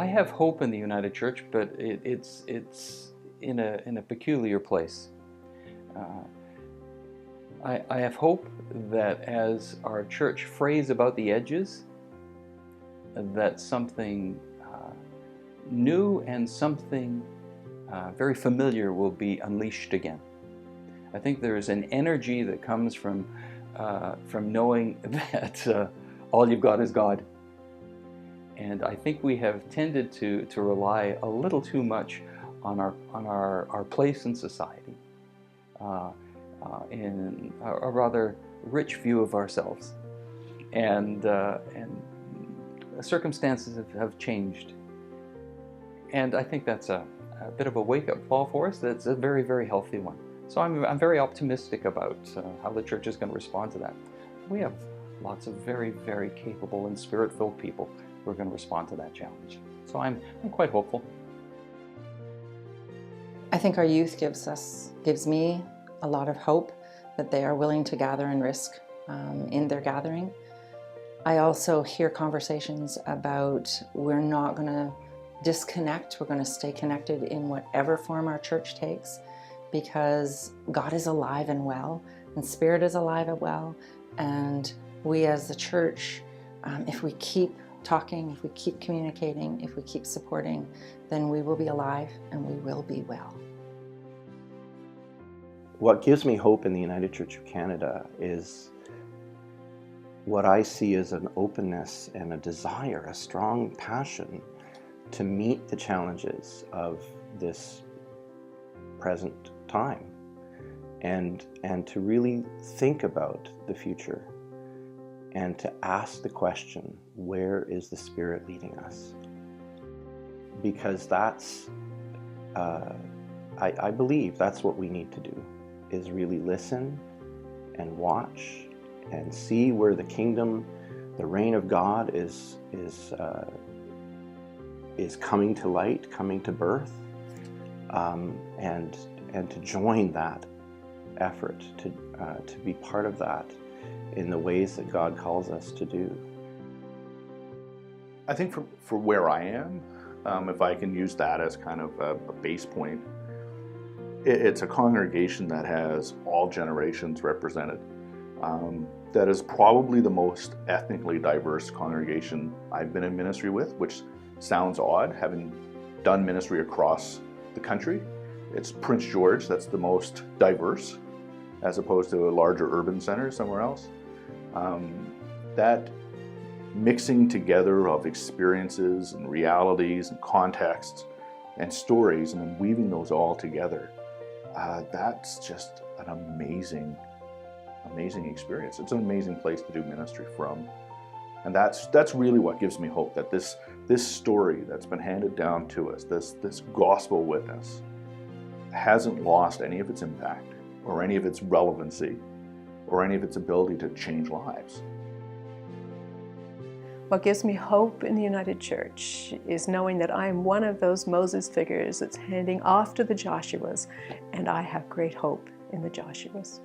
have hope in the United Church, but it's in a peculiar place. I have hope that as our church frays about the edges, that something new and something very familiar will be unleashed again. I think there is an energy that comes from knowing that all you've got is God. And I think we have tended to rely a little too much on our place in society, in a rather rich view of ourselves. And circumstances have changed. And I think that's a bit of a wake-up call for us. That's a very, very healthy one. So I'm very optimistic about how the church is going to respond to that. We have lots of very, very capable and spirit-filled people who are going to respond to that challenge. So I'm quite hopeful. I think our youth gives me a lot of hope that they are willing to gather and risk in their gathering. I also hear conversations about we're not going to disconnect, we're going to stay connected in whatever form our church takes, because God is alive and well, and Spirit is alive and well, and we as the church, if we keep talking, if we keep communicating, if we keep supporting, then we will be alive and we will be well. What gives me hope in the United Church of Canada is what I see as an openness and a desire, a strong passion to meet the challenges of this present time and to really think about the future and to ask the question, where is the Spirit leading us? Because that's, I believe that's what we need to do, is really listen and watch and see where the kingdom, the reign of God is coming to light, coming to birth, and to join that effort, to be part of that in the ways that God calls us to do. I think for where I am, if I can use that as kind of a base point, it's a congregation that has all generations represented. That is probably the most ethnically diverse congregation I've been in ministry with, which sounds odd, having done ministry across the country. It's Prince George that's the most diverse, as opposed to a larger urban center somewhere else. That mixing together of experiences and realities and contexts and stories, and then weaving those all together, that's just an amazing experience. It's an amazing place to do ministry from. And that's really what gives me hope, that this story that's been handed down to us, this gospel witness, hasn't lost any of its impact or any of its relevancy or any of its ability to change lives. What gives me hope in the United Church is knowing that I am one of those Moses figures that's handing off to the Joshuas, and I have great hope in the Joshuas.